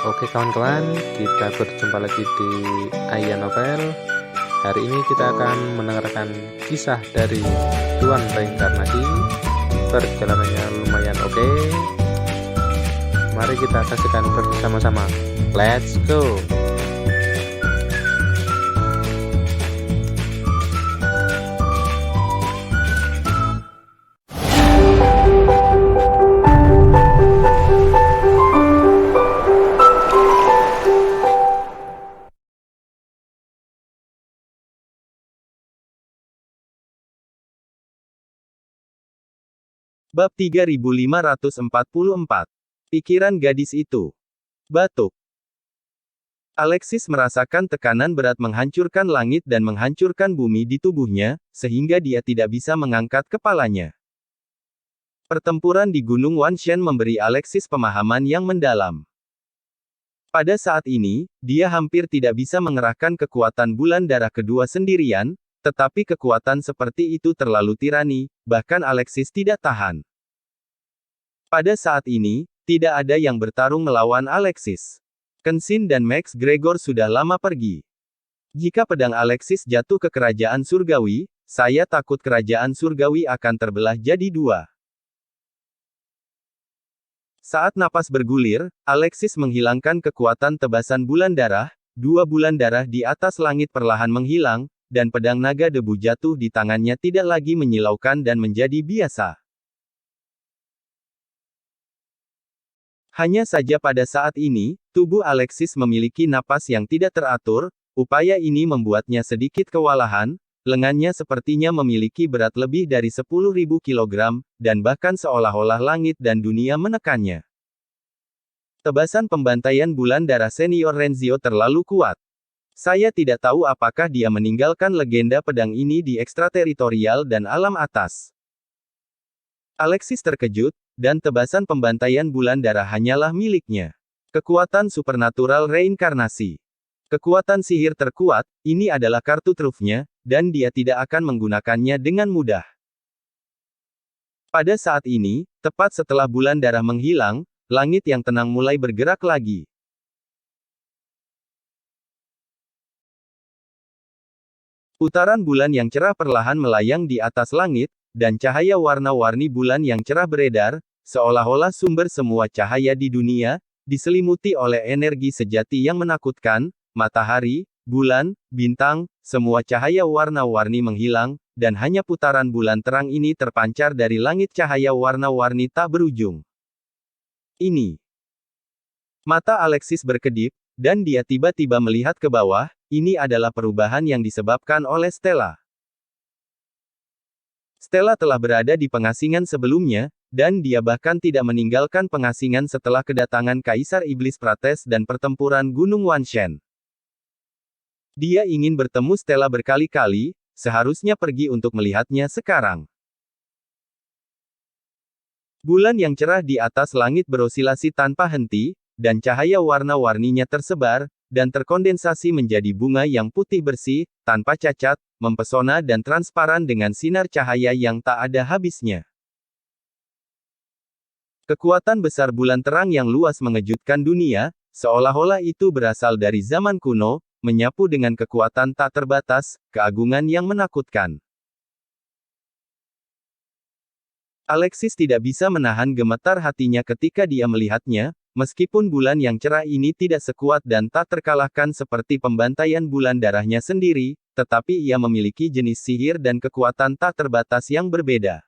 Oke kawan-kawan, kita berjumpa lagi di Aya Novel. Hari ini kita akan mendengarkan kisah dari Tuan Reinkarnasi. Perjalanannya lumayan oke. Mari kita saksikan bersama-sama. Let's go! Bab 3544. Pikiran gadis itu. Batuk. Alexis merasakan tekanan berat menghancurkan langit dan menghancurkan bumi di tubuhnya, sehingga dia tidak bisa mengangkat kepalanya. Pertempuran di Gunung Wanshen memberi Alexis pemahaman yang mendalam. Pada saat ini, dia hampir tidak bisa mengerahkan kekuatan bulan darah kedua sendirian, tetapi kekuatan seperti itu terlalu tirani, bahkan Alexis tidak tahan. Pada saat ini, tidak ada yang bertarung melawan Alexis. Kenshin dan Max Gregor sudah lama pergi. Jika pedang Alexis jatuh ke kerajaan surgawi, saya takut kerajaan surgawi akan terbelah jadi dua. Saat napas bergulir, Alexis menghilangkan kekuatan tebasan bulan darah, dua bulan darah di atas langit perlahan menghilang, dan pedang naga debu jatuh di tangannya tidak lagi menyilaukan dan menjadi biasa. Hanya saja pada saat ini, tubuh Alexis memiliki napas yang tidak teratur, upaya ini membuatnya sedikit kewalahan, lengannya sepertinya memiliki berat lebih dari 10.000 kilogram, dan bahkan seolah-olah langit dan dunia menekannya. Tebasan pembantaian bulan darah senior Renzio terlalu kuat. Saya tidak tahu apakah dia meninggalkan legenda pedang ini di ekstrateritorial dan alam atas. Alexis terkejut, dan tebasan pembantaian bulan darah hanyalah miliknya. Kekuatan supernatural reinkarnasi. Kekuatan sihir terkuat, ini adalah kartu trufnya, dan dia tidak akan menggunakannya dengan mudah. Pada saat ini, tepat setelah bulan darah menghilang, langit yang tenang mulai bergerak lagi. Putaran bulan yang cerah perlahan melayang di atas langit, dan cahaya warna-warni bulan yang cerah beredar, seolah-olah sumber semua cahaya di dunia, diselimuti oleh energi sejati yang menakutkan, matahari, bulan, bintang, semua cahaya warna-warni menghilang, dan hanya putaran bulan terang ini terpancar dari langit cahaya warna-warni tak berujung. Ini. Mata Alexis berkedip, dan dia tiba-tiba melihat ke bawah, ini adalah perubahan yang disebabkan oleh Stella. Stella telah berada di pengasingan sebelumnya, dan dia bahkan tidak meninggalkan pengasingan setelah kedatangan Kaisar Iblis Prates dan pertempuran Gunung Wanshen. Dia ingin bertemu Stella berkali-kali, seharusnya pergi untuk melihatnya sekarang. Bulan yang cerah di atas langit berosilasi tanpa henti, dan cahaya warna-warninya tersebar, dan terkondensasi menjadi bunga yang putih bersih, tanpa cacat, mempesona dan transparan dengan sinar cahaya yang tak ada habisnya. Kekuatan besar bulan terang yang luas mengejutkan dunia, seolah-olah itu berasal dari zaman kuno, menyapu dengan kekuatan tak terbatas, keagungan yang menakutkan. Alexis tidak bisa menahan gemetar hatinya ketika dia melihatnya, meskipun bulan yang cerah ini tidak sekuat dan tak terkalahkan seperti pembantaian bulan darahnya sendiri, tetapi ia memiliki jenis sihir dan kekuatan tak terbatas yang berbeda.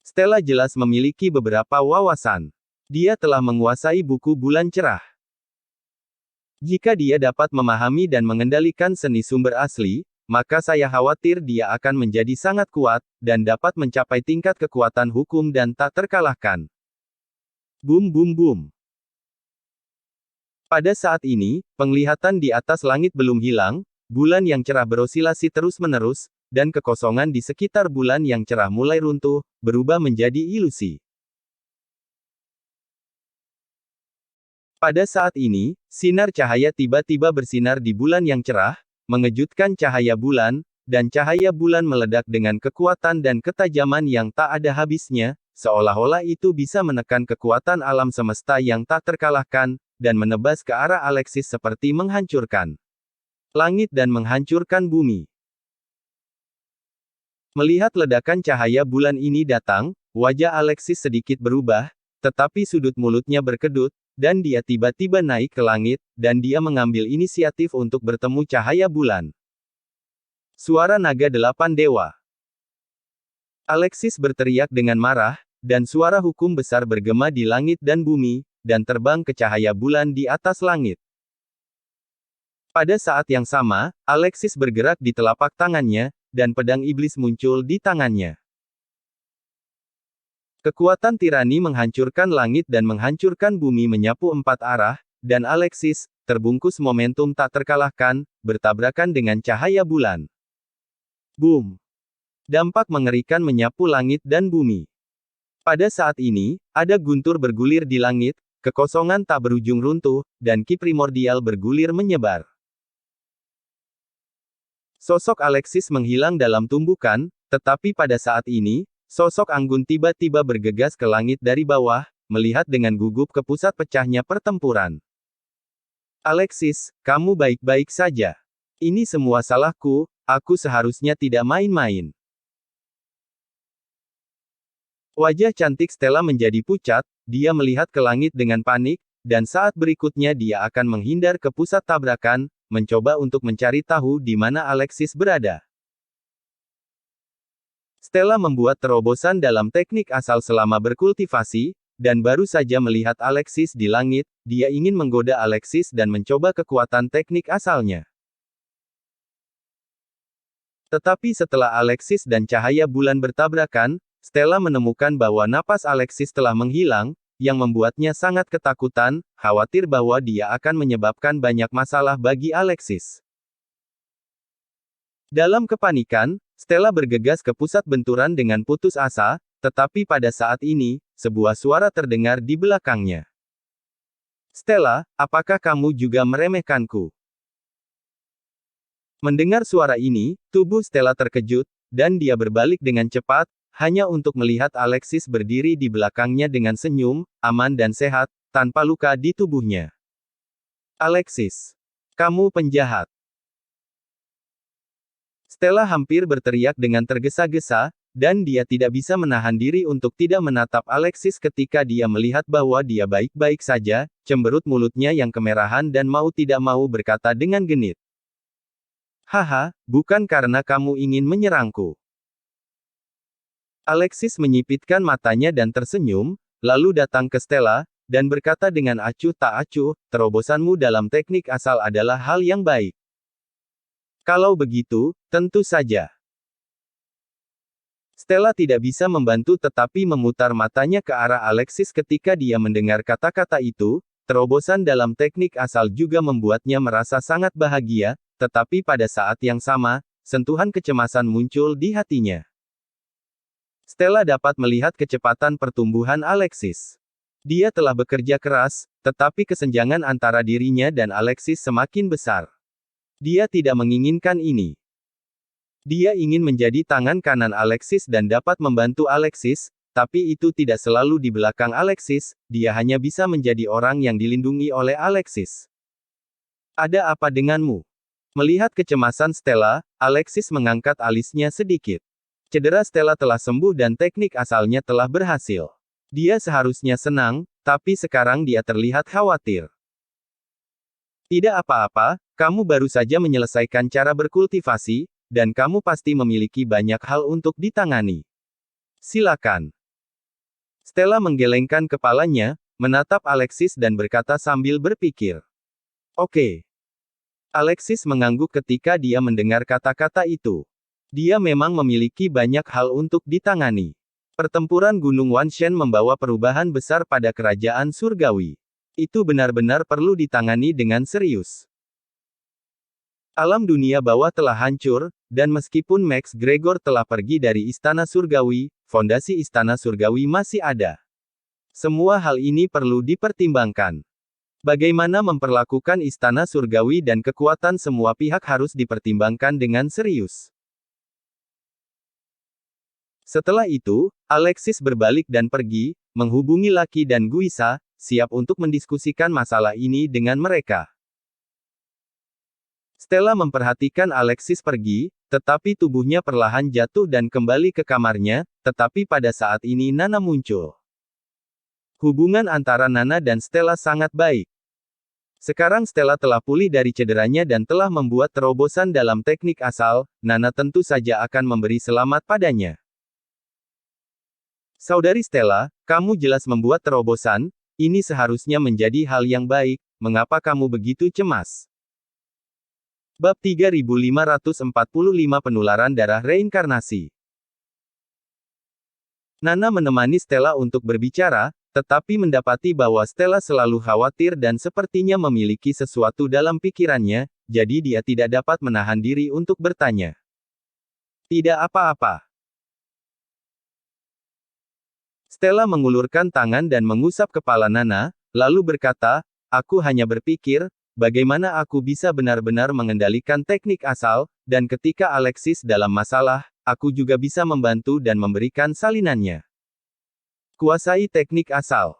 Stella jelas memiliki beberapa wawasan. Dia telah menguasai buku bulan cerah. Jika dia dapat memahami dan mengendalikan seni sumber asli, maka saya khawatir dia akan menjadi sangat kuat, dan dapat mencapai tingkat kekuatan hukum dan tak terkalahkan. Bum bum bum. Pada saat ini, penglihatan di atas langit belum hilang, bulan yang cerah berosilasi terus-menerus, dan kekosongan di sekitar bulan yang cerah mulai runtuh, berubah menjadi ilusi. Pada saat ini, sinar cahaya tiba-tiba bersinar di bulan yang cerah, mengejutkan cahaya bulan, dan cahaya bulan meledak dengan kekuatan dan ketajaman yang tak ada habisnya, seolah-olah itu bisa menekan kekuatan alam semesta yang tak terkalahkan, dan menebas ke arah Alexis seperti menghancurkan langit dan menghancurkan bumi. Melihat ledakan cahaya bulan ini datang, wajah Alexis sedikit berubah, tetapi sudut mulutnya berkedut, dan dia tiba-tiba naik ke langit, dan dia mengambil inisiatif untuk bertemu cahaya bulan. Suara naga 8 dewa. Alexis berteriak dengan marah, dan suara hukum besar bergema di langit dan bumi, dan terbang ke cahaya bulan di atas langit. Pada saat yang sama, Alexis bergerak di telapak tangannya, dan pedang iblis muncul di tangannya. Kekuatan tirani menghancurkan langit dan menghancurkan bumi menyapu 4 arah, dan Alexis, terbungkus momentum tak terkalahkan, bertabrakan dengan cahaya bulan. Boom! Dampak mengerikan menyapu langit dan bumi. Pada saat ini, ada guntur bergulir di langit, kekosongan tak berujung runtuh, dan ki primordial bergulir menyebar. Sosok Alexis menghilang dalam tumbukan, tetapi pada saat ini, sosok Anggun tiba-tiba bergegas ke langit dari bawah, melihat dengan gugup ke pusat pecahnya pertempuran. Alexis, kamu baik-baik saja. Ini semua salahku, aku seharusnya tidak main-main. Wajah cantik Stella menjadi pucat, dia melihat ke langit dengan panik, dan saat berikutnya dia akan menghindar ke pusat tabrakan, mencoba untuk mencari tahu di mana Alexis berada. Stella membuat terobosan dalam teknik asal selama berkultivasi, dan baru saja melihat Alexis di langit, dia ingin menggoda Alexis dan mencoba kekuatan teknik asalnya. Tetapi setelah Alexis dan cahaya bulan bertabrakan, Stella menemukan bahwa napas Alexis telah menghilang, yang membuatnya sangat ketakutan, khawatir bahwa dia akan menyebabkan banyak masalah bagi Alexis. Dalam kepanikan, Stella bergegas ke pusat benturan dengan putus asa, tetapi pada saat ini, sebuah suara terdengar di belakangnya. Stella, apakah kamu juga meremehkanku? Mendengar suara ini, tubuh Stella terkejut, dan dia berbalik dengan cepat, hanya untuk melihat Alexis berdiri di belakangnya dengan senyum, aman dan sehat, tanpa luka di tubuhnya. Alexis, kamu penjahat. Stella hampir berteriak dengan tergesa-gesa, dan dia tidak bisa menahan diri untuk tidak menatap Alexis ketika dia melihat bahwa dia baik-baik saja, cemberut mulutnya yang kemerahan dan mau tidak mau berkata dengan genit. Haha, bukan karena kamu ingin menyerangku. Alexis menyipitkan matanya dan tersenyum, lalu datang ke Stella, dan berkata dengan acuh tak acuh, terobosanmu dalam teknik asal adalah hal yang baik. Kalau begitu, tentu saja. Stella tidak bisa membantu tetapi memutar matanya ke arah Alexis ketika dia mendengar kata-kata itu, terobosan dalam teknik asal juga membuatnya merasa sangat bahagia, tetapi pada saat yang sama, sentuhan kecemasan muncul di hatinya. Stella dapat melihat kecepatan pertumbuhan Alexis. Dia telah bekerja keras, tetapi kesenjangan antara dirinya dan Alexis semakin besar. Dia tidak menginginkan ini. Dia ingin menjadi tangan kanan Alexis dan dapat membantu Alexis, tapi itu tidak selalu di belakang Alexis, dia hanya bisa menjadi orang yang dilindungi oleh Alexis. Ada apa denganmu? Melihat kecemasan Stella, Alexis mengangkat alisnya sedikit. Cedera Stella telah sembuh dan teknik asalnya telah berhasil. Dia seharusnya senang, tapi sekarang dia terlihat khawatir. Tidak apa-apa, kamu baru saja menyelesaikan cara berkultivasi, dan kamu pasti memiliki banyak hal untuk ditangani. Silakan. Stella menggelengkan kepalanya, menatap Alexis dan berkata sambil berpikir. Oke. Alexis mengangguk ketika dia mendengar kata-kata itu. Dia memang memiliki banyak hal untuk ditangani. Pertempuran Gunung Wanshen membawa perubahan besar pada kerajaan surgawi. Itu benar-benar perlu ditangani dengan serius. Alam dunia bawah telah hancur, dan meskipun Max Gregor telah pergi dari Istana Surgawi, fondasi Istana Surgawi masih ada. Semua hal ini perlu dipertimbangkan. Bagaimana memperlakukan Istana Surgawi dan kekuatan semua pihak harus dipertimbangkan dengan serius. Setelah itu, Alexis berbalik dan pergi, menghubungi Lucky dan Guisa, siap untuk mendiskusikan masalah ini dengan mereka. Stella memperhatikan Alexis pergi, tetapi tubuhnya perlahan jatuh dan kembali ke kamarnya, tetapi pada saat ini Nana muncul. Hubungan antara Nana dan Stella sangat baik. Sekarang Stella telah pulih dari cederanya dan telah membuat terobosan dalam teknik asal, Nana tentu saja akan memberi selamat padanya. Saudari Stella, kamu jelas membuat terobosan, ini seharusnya menjadi hal yang baik, mengapa kamu begitu cemas? Bab 3545 Penularan Darah Reinkarnasi. Nana menemani Stella untuk berbicara, tetapi mendapati bahwa Stella selalu khawatir dan sepertinya memiliki sesuatu dalam pikirannya, jadi dia tidak dapat menahan diri untuk bertanya. Tidak apa-apa. Stella mengulurkan tangan dan mengusap kepala Nana, lalu berkata, aku hanya berpikir, bagaimana aku bisa benar-benar mengendalikan teknik asal, dan ketika Alexis dalam masalah, aku juga bisa membantu dan memberikan salinannya. Kuasai teknik asal.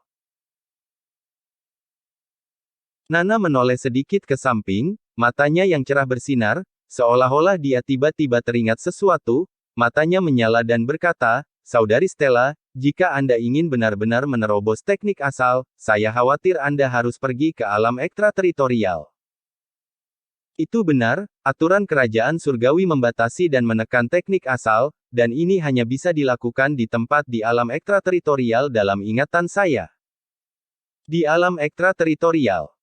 Nana menoleh sedikit ke samping, matanya yang cerah bersinar, seolah-olah dia tiba-tiba teringat sesuatu, matanya menyala dan berkata, Saudari Stella, jika Anda ingin benar-benar menerobos teknik asal, saya khawatir Anda harus pergi ke alam ekstrateritorial. Itu benar, aturan kerajaan surgawi membatasi dan menekan teknik asal, dan ini hanya bisa dilakukan di tempat di alam ekstrateritorial dalam ingatan saya. Di alam ekstrateritorial.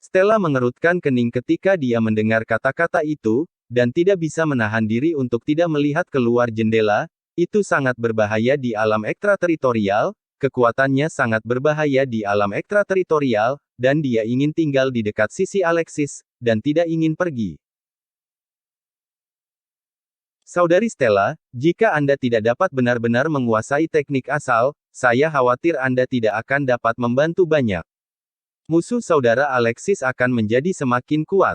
Stella mengerutkan kening ketika dia mendengar kata-kata itu, dan tidak bisa menahan diri untuk tidak melihat keluar jendela, itu sangat berbahaya di alam ekstrateritorial, kekuatannya sangat berbahaya di alam ekstrateritorial, dan dia ingin tinggal di dekat sisi Alexis, dan tidak ingin pergi. Saudari Stella, jika Anda tidak dapat benar-benar menguasai teknik asal, saya khawatir Anda tidak akan dapat membantu banyak. Musuh saudara Alexis akan menjadi semakin kuat.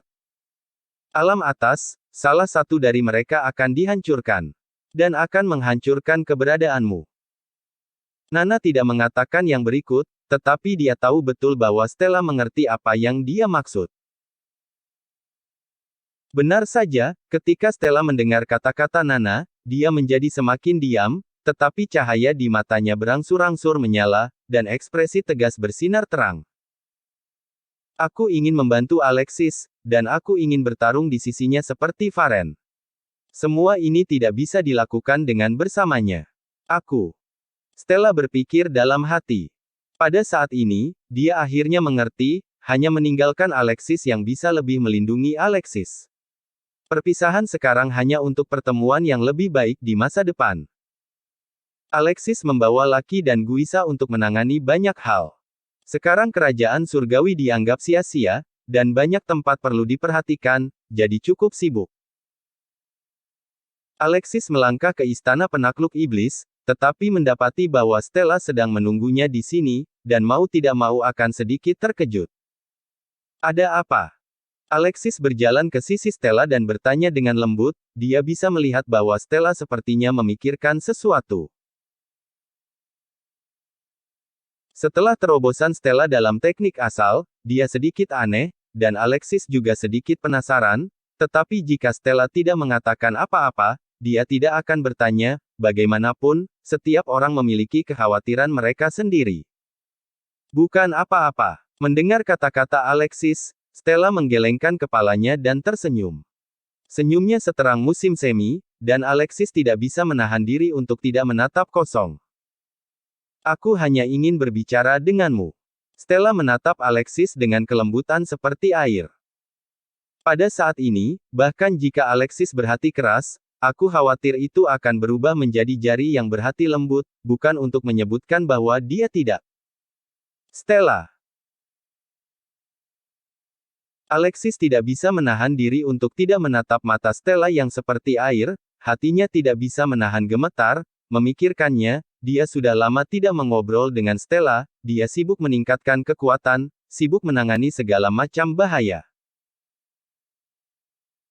Alam atas, salah satu dari mereka akan dihancurkan. Dan akan menghancurkan keberadaanmu. Nana tidak mengatakan yang berikut, tetapi dia tahu betul bahwa Stella mengerti apa yang dia maksud. Benar saja, ketika Stella mendengar kata-kata Nana, dia menjadi semakin diam, tetapi cahaya di matanya berangsur-angsur menyala, dan ekspresi tegas bersinar terang. Aku ingin membantu Alexis, dan aku ingin bertarung di sisinya seperti Faren. Semua ini tidak bisa dilakukan dengan bersamanya. Stella berpikir dalam hati. Pada saat ini, dia akhirnya mengerti, hanya meninggalkan Alexis yang bisa lebih melindungi Alexis. Perpisahan sekarang hanya untuk pertemuan yang lebih baik di masa depan. Alexis membawa Lucky dan Guisa untuk menangani banyak hal. Sekarang kerajaan surgawi dianggap sia-sia, dan banyak tempat perlu diperhatikan, jadi cukup sibuk. Alexis melangkah ke istana penakluk iblis, tetapi mendapati bahwa Stella sedang menunggunya di sini, dan mau tidak mau akan sedikit terkejut. Ada apa? Alexis berjalan ke sisi Stella dan bertanya dengan lembut, dia bisa melihat bahwa Stella sepertinya memikirkan sesuatu. Setelah terobosan Stella dalam teknik asal, dia sedikit aneh, dan Alexis juga sedikit penasaran, tetapi jika Stella tidak mengatakan apa-apa, dia tidak akan bertanya, bagaimanapun, setiap orang memiliki kekhawatiran mereka sendiri. Bukan apa-apa. Mendengar kata-kata Alexis, Stella menggelengkan kepalanya dan tersenyum. Senyumnya seterang musim semi, dan Alexis tidak bisa menahan diri untuk tidak menatap kosong. Aku hanya ingin berbicara denganmu. Stella menatap Alexis dengan kelembutan seperti air. Pada saat ini, bahkan jika Alexis berhati keras, aku khawatir itu akan berubah menjadi jari yang berhati lembut, bukan untuk menyebutkan bahwa dia tidak. Stella. Alexis tidak bisa menahan diri untuk tidak menatap mata Stella yang seperti air, hatinya tidak bisa menahan gemetar, memikirkannya, dia sudah lama tidak mengobrol dengan Stella, dia sibuk meningkatkan kekuatan, sibuk menangani segala macam bahaya.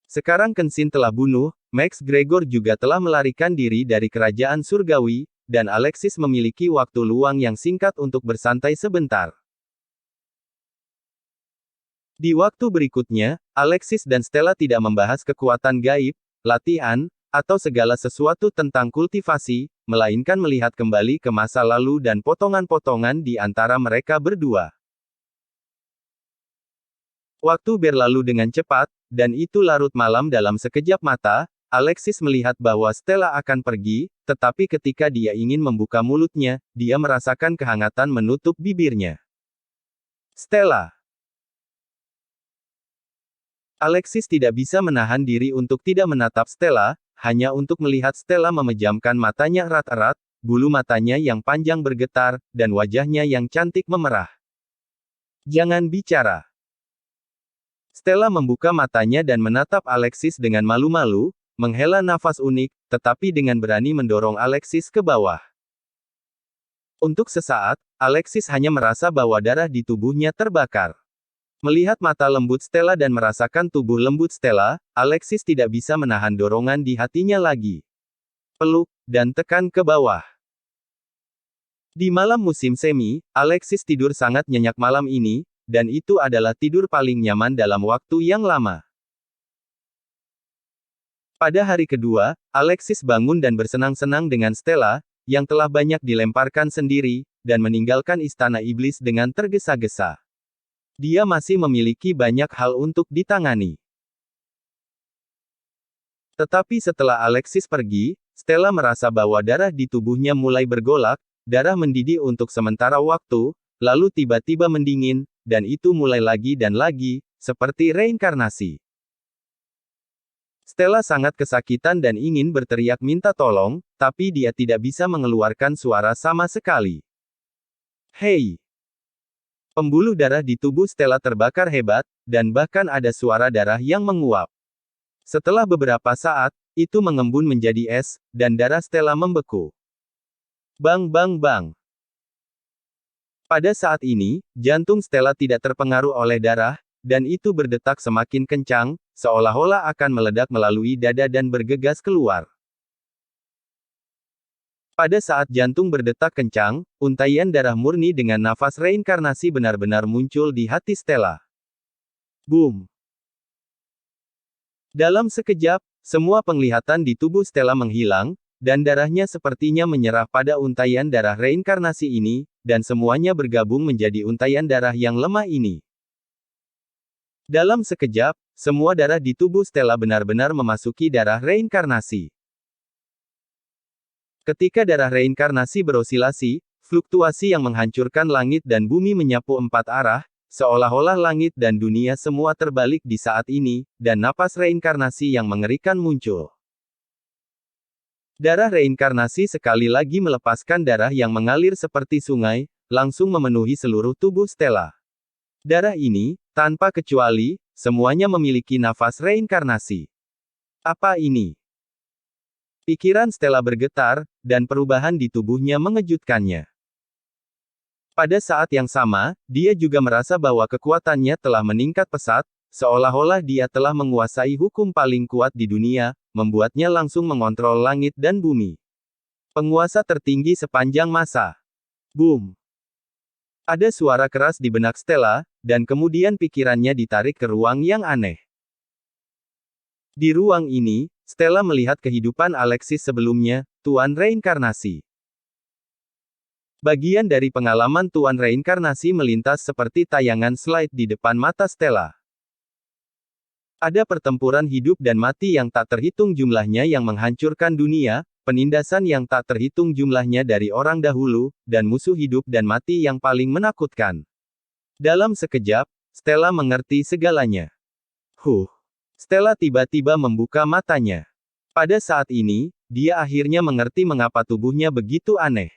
Sekarang Kenshin telah bunuh, Max Gregor juga telah melarikan diri dari kerajaan surgawi, dan Alexis memiliki waktu luang yang singkat untuk bersantai sebentar. Di waktu berikutnya, Alexis dan Stella tidak membahas kekuatan gaib, latihan, atau segala sesuatu tentang kultivasi, melainkan melihat kembali ke masa lalu dan potongan-potongan di antara mereka berdua. Waktu berlalu dengan cepat, dan itu larut malam dalam sekejap mata. Alexis melihat bahwa Stella akan pergi, tetapi ketika dia ingin membuka mulutnya, dia merasakan kehangatan menutup bibirnya. Stella. Alexis tidak bisa menahan diri untuk tidak menatap Stella, hanya untuk melihat Stella memejamkan matanya erat-erat, bulu matanya yang panjang bergetar, dan wajahnya yang cantik memerah. Jangan bicara. Stella membuka matanya dan menatap Alexis dengan malu-malu, menghela nafas unik, tetapi dengan berani mendorong Alexis ke bawah. Untuk sesaat, Alexis hanya merasa bahwa darah di tubuhnya terbakar. Melihat mata lembut Stella dan merasakan tubuh lembut Stella, Alexis tidak bisa menahan dorongan di hatinya lagi. Peluk, dan tekan ke bawah. Di malam musim semi, Alexis tidur sangat nyenyak malam ini, dan itu adalah tidur paling nyaman dalam waktu yang lama. Pada hari kedua, Alexis bangun dan bersenang-senang dengan Stella, yang telah banyak dilemparkan sendiri, dan meninggalkan istana iblis dengan tergesa-gesa. Dia masih memiliki banyak hal untuk ditangani. Tetapi setelah Alexis pergi, Stella merasa bahwa darah di tubuhnya mulai bergolak, darah mendidih untuk sementara waktu, lalu tiba-tiba mendingin, dan itu mulai lagi dan lagi, seperti reinkarnasi. Stella sangat kesakitan dan ingin berteriak minta tolong, tapi dia tidak bisa mengeluarkan suara sama sekali. Hei! Pembuluh darah di tubuh Stella terbakar hebat, dan bahkan ada suara darah yang menguap. Setelah beberapa saat, itu mengembun menjadi es, dan darah Stella membeku. Bang bang bang. Pada saat ini, jantung Stella tidak terpengaruh oleh darah, dan itu berdetak semakin kencang, seolah-olah akan meledak melalui dada dan bergegas keluar. Pada saat jantung berdetak kencang, untaian darah murni dengan nafas reinkarnasi benar-benar muncul di hati Stella. Boom! Dalam sekejap, semua penglihatan di tubuh Stella menghilang, dan darahnya sepertinya menyerah pada untaian darah reinkarnasi ini, dan semuanya bergabung menjadi untaian darah yang lemah ini. Dalam sekejap, semua darah di tubuh Stella benar-benar memasuki darah reinkarnasi. Ketika darah reinkarnasi berosilasi, fluktuasi yang menghancurkan langit dan bumi menyapu empat arah, seolah-olah langit dan dunia semua terbalik di saat ini, dan napas reinkarnasi yang mengerikan muncul. Darah reinkarnasi sekali lagi melepaskan darah yang mengalir seperti sungai, langsung memenuhi seluruh tubuh Stella. Darah ini, tanpa kecuali, semuanya memiliki nafas reinkarnasi. Apa ini? Pikiran Stella bergetar, dan perubahan di tubuhnya mengejutkannya. Pada saat yang sama, dia juga merasa bahwa kekuatannya telah meningkat pesat, seolah-olah dia telah menguasai hukum paling kuat di dunia, membuatnya langsung mengontrol langit dan bumi. Penguasa tertinggi sepanjang masa. Boom! Ada suara keras di benak Stella, dan kemudian pikirannya ditarik ke ruang yang aneh. Di ruang ini, Stella melihat kehidupan Alexis sebelumnya, Tuan Reinkarnasi. Bagian dari pengalaman Tuan Reinkarnasi melintas seperti tayangan slide di depan mata Stella. Ada pertempuran hidup dan mati yang tak terhitung jumlahnya yang menghancurkan dunia, penindasan yang tak terhitung jumlahnya dari orang dahulu, dan musuh hidup dan mati yang paling menakutkan. Dalam sekejap, Stella mengerti segalanya. Stella tiba-tiba membuka matanya. Pada saat ini, dia akhirnya mengerti mengapa tubuhnya begitu aneh.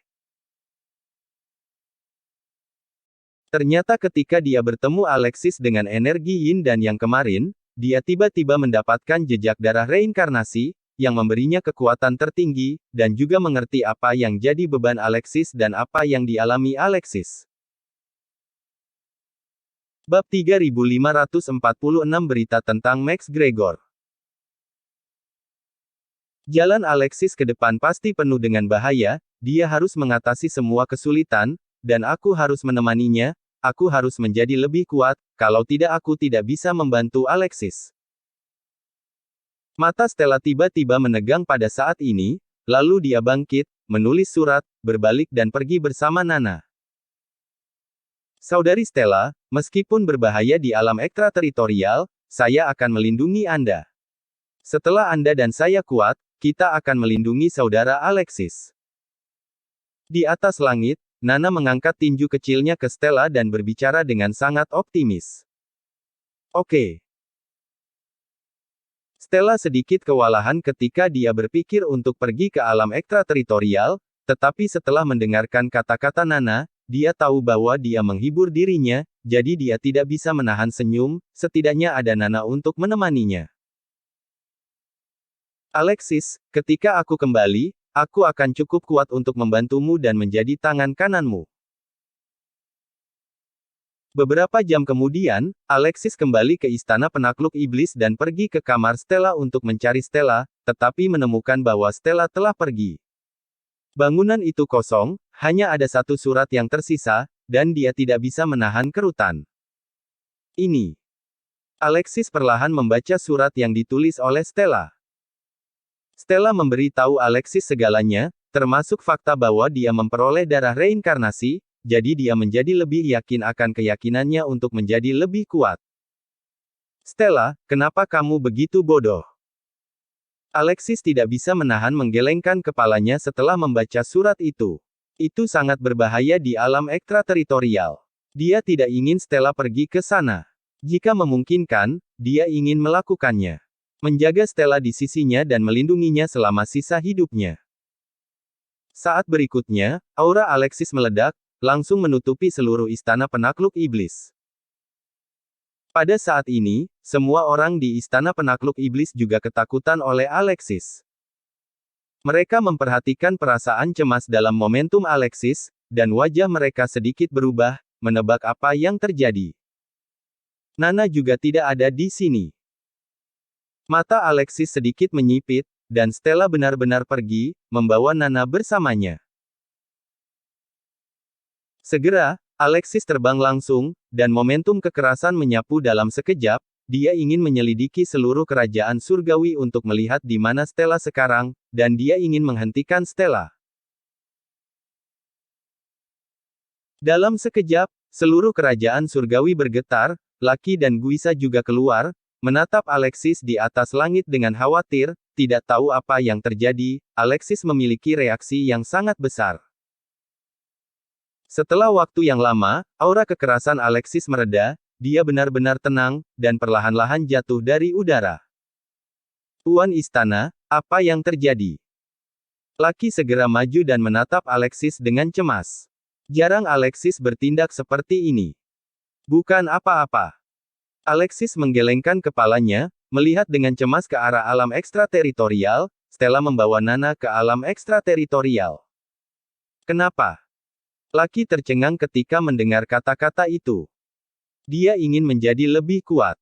Ternyata ketika dia bertemu Alexis dengan energi yin dan yang kemarin, dia tiba-tiba mendapatkan jejak darah reinkarnasi, yang memberinya kekuatan tertinggi, dan juga mengerti apa yang jadi beban Alexis dan apa yang dialami Alexis. Bab 3546 Berita tentang Max Gregor. Jalan Alexis ke depan pasti penuh dengan bahaya, dia harus mengatasi semua kesulitan, dan aku harus menemaninya, aku harus menjadi lebih kuat, kalau tidak aku tidak bisa membantu Alexis. Mata Stella tiba-tiba menegang pada saat ini, lalu dia bangkit, menulis surat, berbalik dan pergi bersama Nana. Saudari Stella, meskipun berbahaya di alam ekstrateritorial, saya akan melindungi Anda. Setelah Anda dan saya kuat, kita akan melindungi saudara Alexis. Di atas langit, Nana mengangkat tinju kecilnya ke Stella dan berbicara dengan sangat optimis. Oke. Stella sedikit kewalahan ketika dia berpikir untuk pergi ke alam ekstrateritorial, tetapi setelah mendengarkan kata-kata Nana, dia tahu bahwa dia menghibur dirinya, jadi dia tidak bisa menahan senyum, setidaknya ada Nana untuk menemaninya. Alexis, ketika aku kembali, aku akan cukup kuat untuk membantumu dan menjadi tangan kananmu. Beberapa jam kemudian, Alexis kembali ke istana penakluk iblis dan pergi ke kamar Stella untuk mencari Stella, tetapi menemukan bahwa Stella telah pergi. Bangunan itu kosong, hanya ada satu surat yang tersisa, dan dia tidak bisa menahan kerutan. Ini. Alexis perlahan membaca surat yang ditulis oleh Stella. Stella memberi tahu Alexis segalanya, termasuk fakta bahwa dia memperoleh darah reinkarnasi, jadi dia menjadi lebih yakin akan keyakinannya untuk menjadi lebih kuat. Stella, kenapa kamu begitu bodoh? Alexis tidak bisa menahan menggelengkan kepalanya setelah membaca surat itu. Itu sangat berbahaya di alam ekstrateritorial. Dia tidak ingin Stella pergi ke sana. Jika memungkinkan, dia ingin melakukannya. Menjaga Stella di sisinya dan melindunginya selama sisa hidupnya. Saat berikutnya, aura Alexis meledak, langsung menutupi seluruh istana penakluk iblis. Pada saat ini, semua orang di istana penakluk iblis juga ketakutan oleh Alexis. Mereka memperhatikan perasaan cemas dalam momentum Alexis, dan wajah mereka sedikit berubah, menebak apa yang terjadi. Nana juga tidak ada di sini. Mata Alexis sedikit menyipit, dan Stella benar-benar pergi, membawa Nana bersamanya. Segera, Alexis terbang langsung, dan momentum kekerasan menyapu dalam sekejap, dia ingin menyelidiki seluruh kerajaan surgawi untuk melihat di mana Stella sekarang, dan dia ingin menghentikan Stella. Dalam sekejap, seluruh kerajaan surgawi bergetar, Lucky dan Guisa juga keluar, menatap Alexis di atas langit dengan khawatir, tidak tahu apa yang terjadi. Alexis memiliki reaksi yang sangat besar. Setelah waktu yang lama, aura kekerasan Alexis mereda, dia benar-benar tenang, dan perlahan-lahan jatuh dari udara. Tuan Istana, apa yang terjadi? Lucky segera maju dan menatap Alexis dengan cemas. Jarang Alexis bertindak seperti ini. Bukan apa-apa. Alexis menggelengkan kepalanya, melihat dengan cemas ke arah alam ekstrateritorial. Stella membawa Nana ke alam ekstrateritorial. Kenapa? Lucky tercengang ketika mendengar kata-kata itu. Dia ingin menjadi lebih kuat.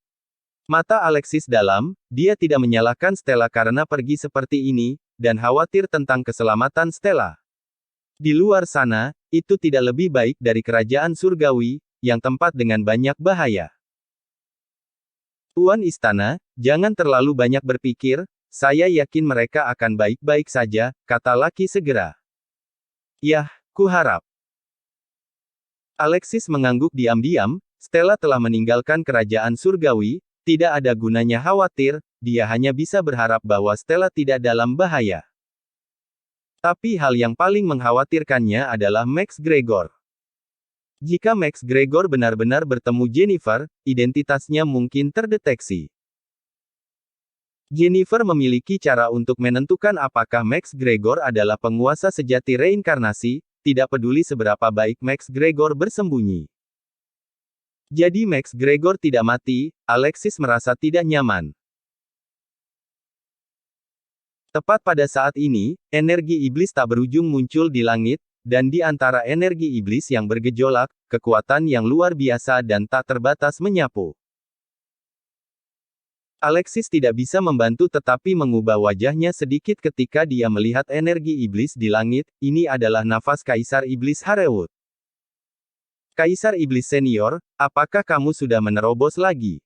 Mata Alexis dalam, dia tidak menyalahkan Stella karena pergi seperti ini, dan khawatir tentang keselamatan Stella. Di luar sana, itu tidak lebih baik dari kerajaan surgawi, yang tempat dengan banyak bahaya. Tuan Istana, jangan terlalu banyak berpikir, saya yakin mereka akan baik-baik saja, kata Lucky segera. Yah, kuharap. Alexis mengangguk diam-diam, Stella telah meninggalkan kerajaan surgawi, tidak ada gunanya khawatir, dia hanya bisa berharap bahwa Stella tidak dalam bahaya. Tapi hal yang paling mengkhawatirkannya adalah Max Gregor. Jika Max Gregor benar-benar bertemu Jennifer, identitasnya mungkin terdeteksi. Jennifer memiliki cara untuk menentukan apakah Max Gregor adalah penguasa sejati reinkarnasi, tidak peduli seberapa baik Max Gregor bersembunyi. Jadi Max Gregor tidak mati, Alexis merasa tidak nyaman. Tepat pada saat ini, energi iblis tak berujung muncul di langit, dan di antara energi iblis yang bergejolak, kekuatan yang luar biasa dan tak terbatas menyapu. Alexis tidak bisa membantu tetapi mengubah wajahnya sedikit ketika dia melihat energi iblis di langit. Ini adalah nafas Kaisar Iblis Harewut. Kaisar Iblis Senior, apakah kamu sudah menerobos lagi?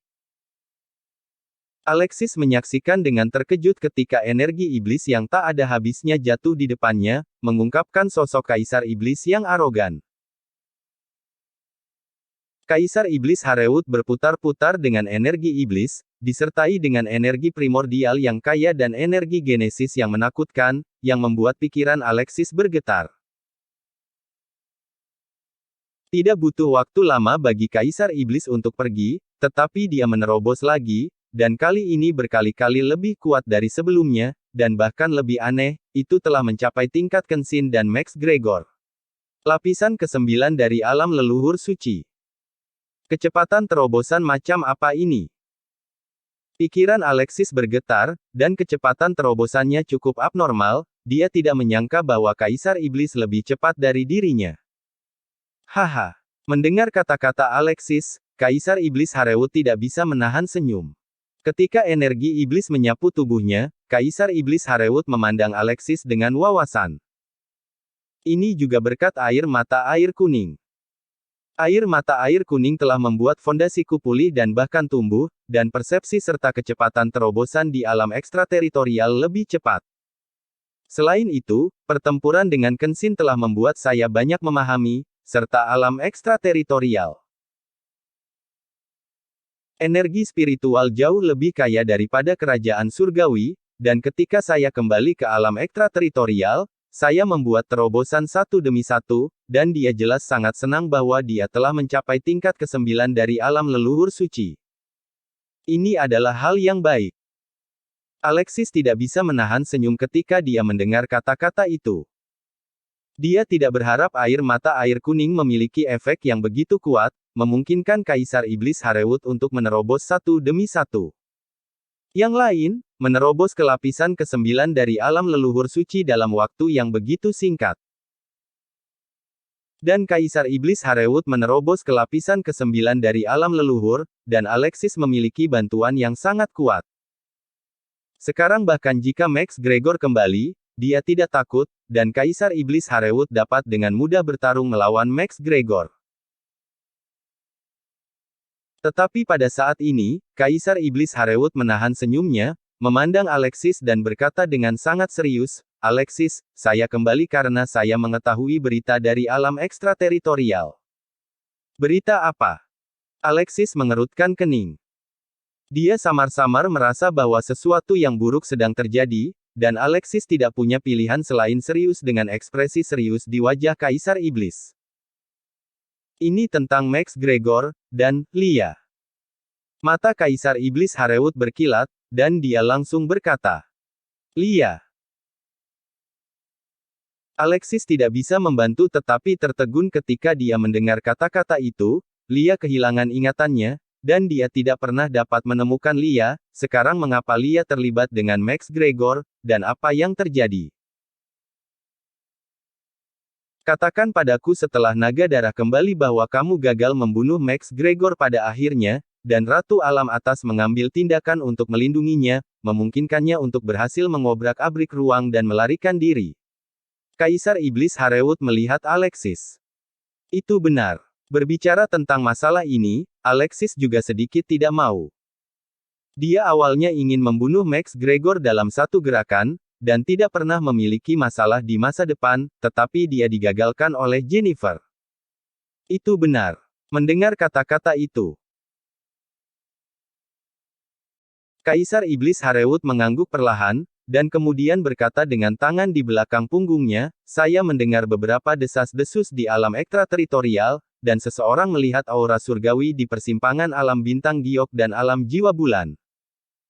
Alexis menyaksikan dengan terkejut ketika energi iblis yang tak ada habisnya jatuh di depannya, mengungkapkan sosok Kaisar Iblis yang arogan. Kaisar Iblis Harewut berputar-putar dengan energi iblis, disertai dengan energi primordial yang kaya dan energi genesis yang menakutkan, yang membuat pikiran Alexis bergetar. Tidak butuh waktu lama bagi Kaisar Iblis untuk pergi, tetapi dia menerobos lagi, dan kali ini berkali-kali lebih kuat dari sebelumnya, dan bahkan lebih aneh, itu telah mencapai tingkat Kenshin dan Max Gregor. Lapisan ke-9 dari alam leluhur suci. Kecepatan terobosan macam apa ini? Pikiran Alexis bergetar, dan kecepatan terobosannya cukup abnormal, dia tidak menyangka bahwa Kaisar Iblis lebih cepat dari dirinya. Haha. Mendengar kata-kata Alexis, Kaisar Iblis Harewut tidak bisa menahan senyum. Ketika energi iblis menyapu tubuhnya, Kaisar Iblis Harewut memandang Alexis dengan wawasan. Ini juga berkat air mata air kuning. Air mata air kuning telah membuat fondasiku pulih dan bahkan tumbuh, dan persepsi serta kecepatan terobosan di alam ekstrateritorial lebih cepat. Selain itu, pertempuran dengan Kenshin telah membuat saya banyak memahami, serta alam ekstrateritorial. Energi spiritual jauh lebih kaya daripada kerajaan surgawi, dan ketika saya kembali ke alam ekstrateritorial, saya membuat terobosan satu demi satu, dan dia jelas sangat senang bahwa dia telah mencapai tingkat ke-9 dari alam leluhur suci. Ini adalah hal yang baik. Alexis tidak bisa menahan senyum ketika dia mendengar kata-kata itu. Dia tidak berharap air mata air kuning memiliki efek yang begitu kuat, memungkinkan Kaisar Iblis Harewut untuk menerobos satu demi satu. Yang lain, menerobos ke lapisan ke-9 dari alam leluhur suci dalam waktu yang begitu singkat. Dan Kaisar Iblis Harewut menerobos ke lapisan ke-9 dari alam leluhur, dan Alexis memiliki bantuan yang sangat kuat. Sekarang bahkan jika Max Gregor kembali, dia tidak takut, dan Kaisar Iblis Harewut dapat dengan mudah bertarung melawan Max Gregor. Tetapi pada saat ini, Kaisar Iblis Harewut menahan senyumnya, memandang Alexis dan berkata dengan sangat serius, Alexis, saya kembali karena saya mengetahui berita dari alam ekstrateritorial. Berita apa? Alexis mengerutkan kening. Dia samar-samar merasa bahwa sesuatu yang buruk sedang terjadi, dan Alexis tidak punya pilihan selain serius dengan ekspresi serius di wajah Kaisar Iblis. Ini tentang Max Gregor, dan Lia. Mata Kaisar Iblis Harewut berkilat, dan dia langsung berkata, Lia. Alexis tidak bisa membantu tetapi tertegun ketika dia mendengar kata-kata itu. Lia kehilangan ingatannya, dan dia tidak pernah dapat menemukan Lia. Sekarang mengapa Lia terlibat dengan Max Gregor, dan apa yang terjadi? Katakan padaku setelah naga darah kembali bahwa kamu gagal membunuh Max Gregor pada akhirnya, dan Ratu Alam Atas mengambil tindakan untuk melindunginya, memungkinkannya untuk berhasil mengobrak-abrik ruang dan melarikan diri. Kaisar Iblis Harewut melihat Alexis. Itu benar. Berbicara tentang masalah ini, Alexis juga sedikit tidak mau. Dia awalnya ingin membunuh Max Gregor dalam satu gerakan, dan tidak pernah memiliki masalah di masa depan, tetapi dia digagalkan oleh Jennifer. Itu benar. Mendengar kata-kata itu, Kaisar Iblis Harewut mengangguk perlahan, dan kemudian berkata dengan tangan di belakang punggungnya, saya mendengar beberapa desas-desus di alam ekstrateritorial, dan seseorang melihat aura surgawi di persimpangan alam bintang giok dan alam jiwa bulan.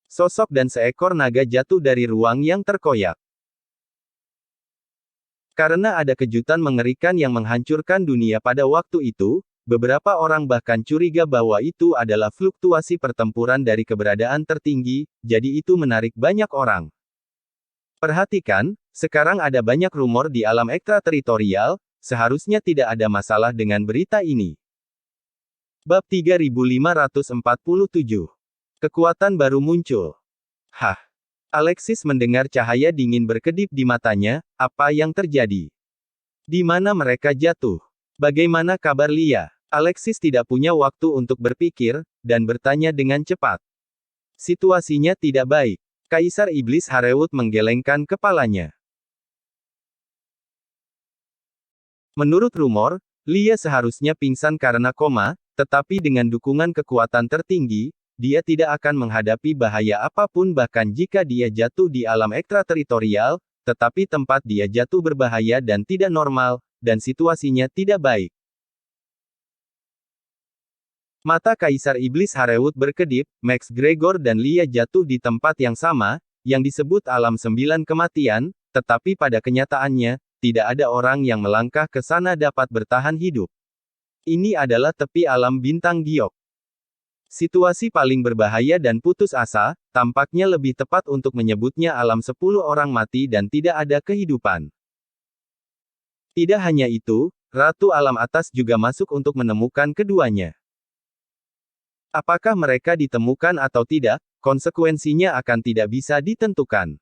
Sosok dan seekor naga jatuh dari ruang yang terkoyak. Karena ada kejutan mengerikan yang menghancurkan dunia pada waktu itu, beberapa orang bahkan curiga bahwa itu adalah fluktuasi pertempuran dari keberadaan tertinggi, jadi itu menarik banyak orang. Perhatikan, sekarang ada banyak rumor di alam ekstrateritorial, seharusnya tidak ada masalah dengan berita ini. Bab 3547 Kekuatan baru muncul. Hah? Alexis mendengar cahaya dingin berkedip di matanya. Apa yang terjadi? Di mana mereka jatuh? Bagaimana kabar Lia? Alexis tidak punya waktu untuk berpikir, dan bertanya dengan cepat. Situasinya tidak baik. Kaisar Iblis Harewut menggelengkan kepalanya. Menurut rumor, Lia seharusnya pingsan karena koma, tetapi dengan dukungan kekuatan tertinggi, dia tidak akan menghadapi bahaya apapun bahkan jika dia jatuh di alam ekstrateritorial, tetapi tempat dia jatuh berbahaya dan tidak normal, dan situasinya tidak baik. Mata Kaisar Iblis Harewut berkedip, Max Gregor dan Lia jatuh di tempat yang sama, yang disebut alam 9 kematian, tetapi pada kenyataannya, tidak ada orang yang melangkah ke sana dapat bertahan hidup. Ini adalah tepi alam bintang giok. Situasi paling berbahaya dan putus asa, tampaknya lebih tepat untuk menyebutnya alam 10 orang mati dan tidak ada kehidupan. Tidak hanya itu, Ratu Alam Atas juga masuk untuk menemukan keduanya. Apakah mereka ditemukan atau tidak, konsekuensinya akan tidak bisa ditentukan.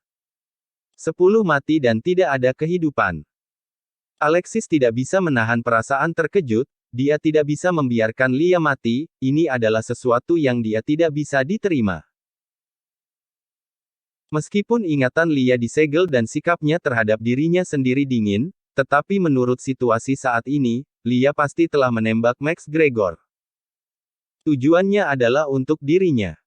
10 mati dan tidak ada kehidupan. Alexis tidak bisa menahan perasaan terkejut, dia tidak bisa membiarkan Lia mati, ini adalah sesuatu yang dia tidak bisa diterima. Meskipun ingatan Lia disegel dan sikapnya terhadap dirinya sendiri dingin, tetapi menurut situasi saat ini, Lia pasti telah menembak Max Gregor. Tujuannya adalah untuk dirinya.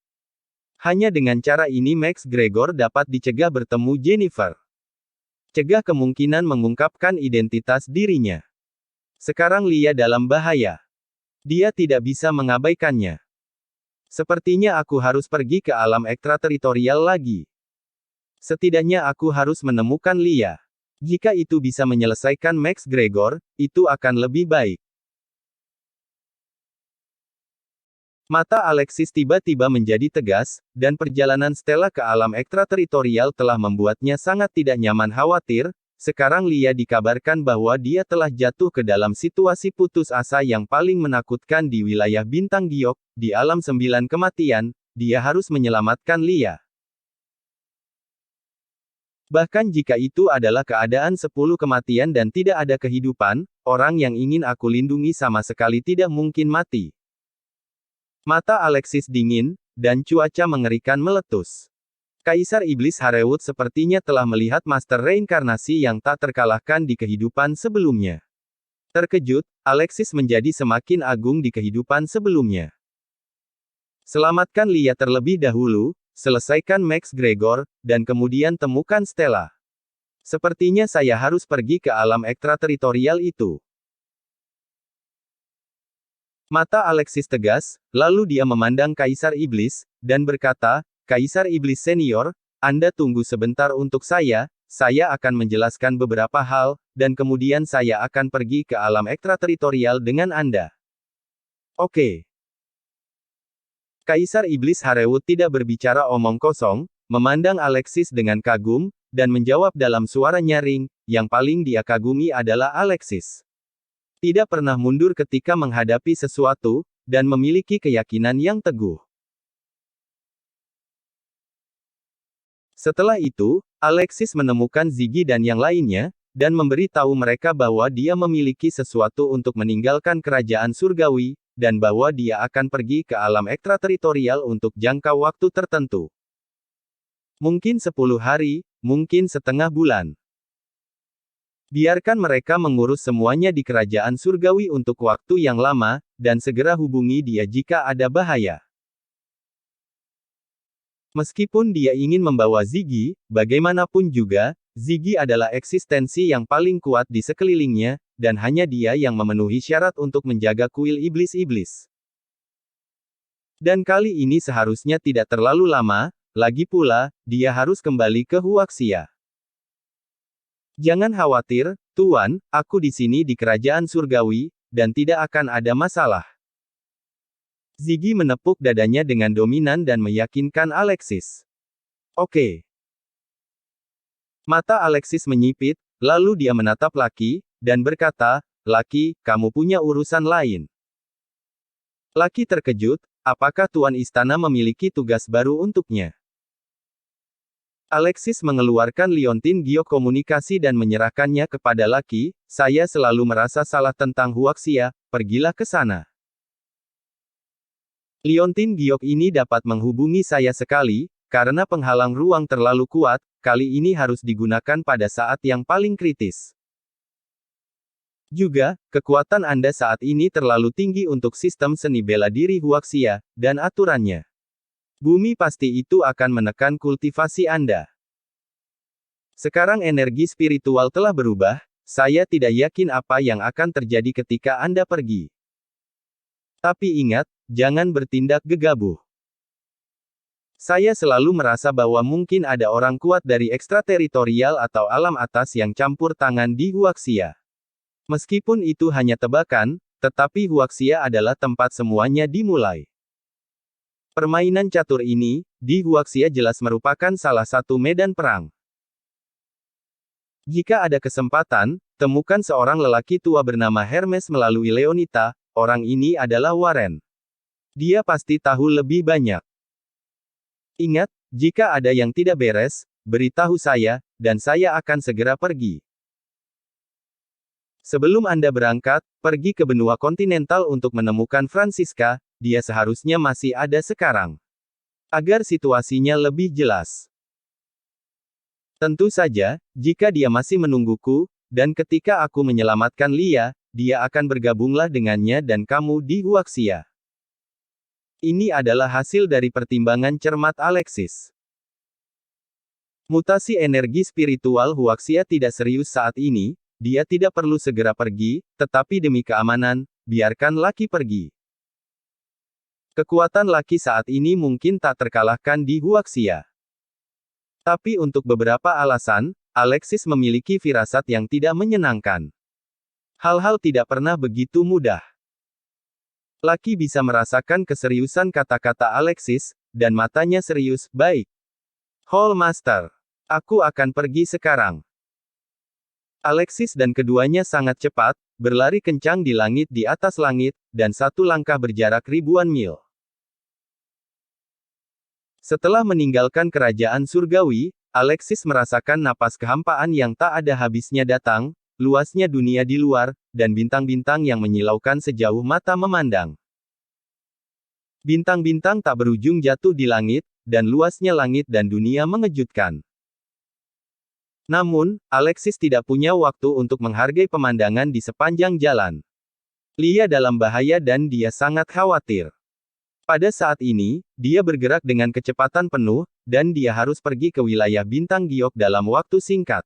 Hanya dengan cara ini Max Gregor dapat dicegah bertemu Jennifer. Cegah kemungkinan mengungkapkan identitas dirinya. Sekarang Lia dalam bahaya. Dia tidak bisa mengabaikannya. Sepertinya aku harus pergi ke alam ekstrateritorial lagi. Setidaknya aku harus menemukan Lia. Jika itu bisa menyelesaikan Max Gregor, itu akan lebih baik. Mata Alexis tiba-tiba menjadi tegas, dan perjalanan Stella ke alam ekstrateritorial telah membuatnya sangat tidak nyaman khawatir. Sekarang Lia dikabarkan bahwa dia telah jatuh ke dalam situasi putus asa yang paling menakutkan di wilayah bintang giok, di alam 9 kematian, dia harus menyelamatkan Lia. Bahkan jika itu adalah keadaan 10 kematian dan tidak ada kehidupan, orang yang ingin aku lindungi sama sekali tidak mungkin mati. Mata Alexis dingin, dan cuaca mengerikan meletus. Kaisar Iblis Harewut sepertinya telah melihat master reinkarnasi yang tak terkalahkan di kehidupan sebelumnya. Terkejut, Alexis menjadi semakin agung di kehidupan sebelumnya. Selamatkan Lia terlebih dahulu, selesaikan Max Gregor, dan kemudian temukan Stella. Sepertinya saya harus pergi ke alam ekstrateritorial itu. Mata Alexis tegas, lalu dia memandang Kaisar Iblis, dan berkata, Kaisar Iblis Senior, Anda tunggu sebentar untuk saya akan menjelaskan beberapa hal, dan kemudian saya akan pergi ke alam ekstrateritorial dengan Anda. Oke. Kaisar Iblis Harewut tidak berbicara omong kosong, memandang Alexis dengan kagum, dan menjawab dalam suara nyaring, yang paling dia kagumi adalah Alexis. Tidak pernah mundur ketika menghadapi sesuatu, dan memiliki keyakinan yang teguh. Setelah itu, Alexis menemukan Ziggy dan yang lainnya, dan memberi tahu mereka bahwa dia memiliki sesuatu untuk meninggalkan kerajaan surgawi, dan bahwa dia akan pergi ke alam ekstrateritorial untuk jangka waktu tertentu. Mungkin 10 hari, mungkin setengah bulan. Biarkan mereka mengurus semuanya di kerajaan surgawi untuk waktu yang lama, dan segera hubungi dia jika ada bahaya. Meskipun dia ingin membawa Ziggy, bagaimanapun juga, Ziggy adalah eksistensi yang paling kuat di sekelilingnya, dan hanya dia yang memenuhi syarat untuk menjaga kuil iblis-iblis. Dan kali ini seharusnya tidak terlalu lama, lagi pula, dia harus kembali ke Huaxia. Jangan khawatir, Tuan, aku di sini di kerajaan surgawi, dan tidak akan ada masalah. Ziggy menepuk dadanya dengan dominan dan meyakinkan Alexis. Oke. Mata Alexis menyipit, lalu dia menatap Lucky, dan berkata, Lucky, kamu punya urusan lain. Lucky terkejut, apakah Tuan Istana memiliki tugas baru untuknya? Alexis mengeluarkan liontin giok komunikasi dan menyerahkannya kepada Lucky. Saya selalu merasa salah tentang Huaxia, pergilah ke sana. Liontin giok ini dapat menghubungi saya sekali, karena penghalang ruang terlalu kuat, kali ini harus digunakan pada saat yang paling kritis. Juga, kekuatan Anda saat ini terlalu tinggi untuk sistem seni bela diri Huaxia, dan aturannya. Bumi pasti itu akan menekan kultivasi Anda. Sekarang energi spiritual telah berubah, saya tidak yakin apa yang akan terjadi ketika Anda pergi. Tapi ingat, jangan bertindak gegabah. Saya selalu merasa bahwa mungkin ada orang kuat dari ekstrateritorial atau alam atas yang campur tangan di Huaxia. Meskipun itu hanya tebakan, tetapi Huaxia adalah tempat semuanya dimulai. Permainan catur ini, di Huaxia jelas merupakan salah satu medan perang. Jika ada kesempatan, temukan seorang lelaki tua bernama Hermes melalui Leonita, orang ini adalah Warren. Dia pasti tahu lebih banyak. Ingat, jika ada yang tidak beres, beritahu saya, dan saya akan segera pergi. Sebelum Anda berangkat, pergi ke benua kontinental untuk menemukan Francisca, dia seharusnya masih ada sekarang. Agar situasinya lebih jelas. Tentu saja, jika dia masih menungguku, dan ketika aku menyelamatkan Lia, dia akan bergabunglah dengannya dan kamu di Huaxia. Ini adalah hasil dari pertimbangan cermat Alexis. Mutasi energi spiritual Huaxia tidak serius saat ini, dia tidak perlu segera pergi, tetapi demi keamanan, biarkan Lucky pergi. Kekuatan Lucky saat ini mungkin tak terkalahkan di Huaxia. Tapi untuk beberapa alasan, Alexis memiliki firasat yang tidak menyenangkan. Hal-hal tidak pernah begitu mudah. Lucky bisa merasakan keseriusan kata-kata Alexis, dan matanya serius, baik. Hall Master. Aku akan pergi sekarang. Alexis dan keduanya sangat cepat, berlari kencang di langit di atas langit, dan satu langkah berjarak ribuan mil. Setelah meninggalkan kerajaan surgawi, Alexis merasakan napas kehampaan yang tak ada habisnya datang, luasnya dunia di luar, dan bintang-bintang yang menyilaukan sejauh mata memandang. Bintang-bintang tak berujung jatuh di langit, dan luasnya langit dan dunia mengejutkan. Namun, Alexis tidak punya waktu untuk menghargai pemandangan di sepanjang jalan. Lia dalam bahaya dan dia sangat khawatir. Pada saat ini, dia bergerak dengan kecepatan penuh, dan dia harus pergi ke wilayah bintang giok dalam waktu singkat.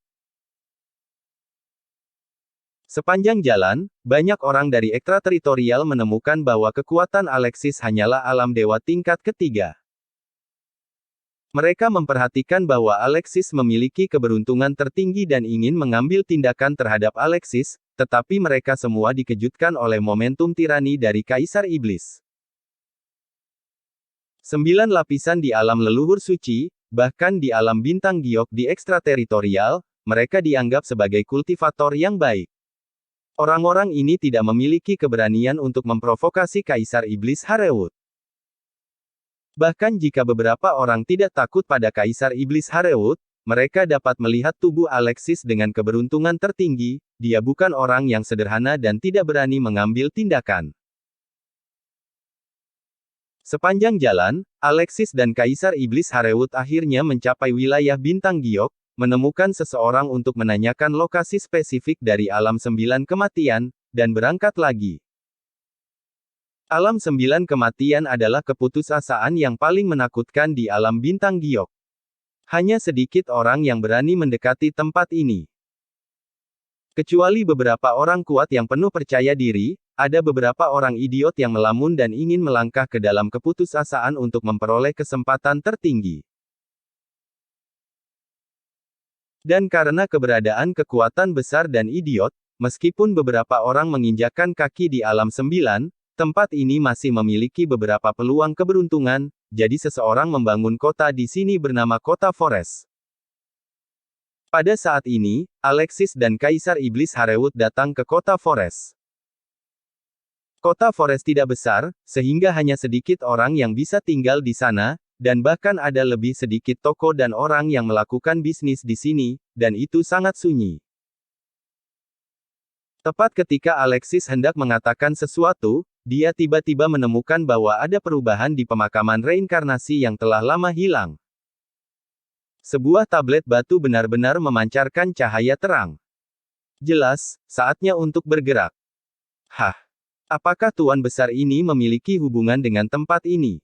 Sepanjang jalan, banyak orang dari ekstrateritorial menemukan bahwa kekuatan Alexis hanyalah alam dewa tingkat ketiga. Mereka memperhatikan bahwa Alexis memiliki keberuntungan tertinggi dan ingin mengambil tindakan terhadap Alexis, tetapi mereka semua dikejutkan oleh momentum tirani dari Kaisar Iblis. 9 lapisan di alam leluhur suci, bahkan di alam bintang giok di ekstrateritorial, mereka dianggap sebagai kultivator yang baik. Orang-orang ini tidak memiliki keberanian untuk memprovokasi Kaisar Iblis Harewut. Bahkan jika beberapa orang tidak takut pada Kaisar Iblis Harewut, mereka dapat melihat tubuh Alexis dengan keberuntungan tertinggi, dia bukan orang yang sederhana dan tidak berani mengambil tindakan. Sepanjang jalan, Alexis dan Kaisar Iblis Harewut akhirnya mencapai wilayah bintang giok, menemukan seseorang untuk menanyakan lokasi spesifik dari alam 9 kematian, dan berangkat lagi. Alam 9 kematian adalah keputusasaan yang paling menakutkan di alam bintang giok. Hanya sedikit orang yang berani mendekati tempat ini. Kecuali beberapa orang kuat yang penuh percaya diri, ada beberapa orang idiot yang melamun dan ingin melangkah ke dalam keputusasaan untuk memperoleh kesempatan tertinggi. Dan karena keberadaan kekuatan besar dan idiot, meskipun beberapa orang menginjakkan kaki di alam 9, tempat ini masih memiliki beberapa peluang keberuntungan, jadi seseorang membangun kota di sini bernama Kota Forest. Pada saat ini, Alexis dan Kaisar Iblis Harewut datang ke Kota Forest. Kota Forest tidak besar, sehingga hanya sedikit orang yang bisa tinggal di sana, dan bahkan ada lebih sedikit toko dan orang yang melakukan bisnis di sini, dan itu sangat sunyi. Tepat ketika Alexis hendak mengatakan sesuatu, dia tiba-tiba menemukan bahwa ada perubahan di pemakaman reinkarnasi yang telah lama hilang. Sebuah tablet batu benar-benar memancarkan cahaya terang. Jelas, saatnya untuk bergerak. Hah? Apakah Tuan Besar ini memiliki hubungan dengan tempat ini?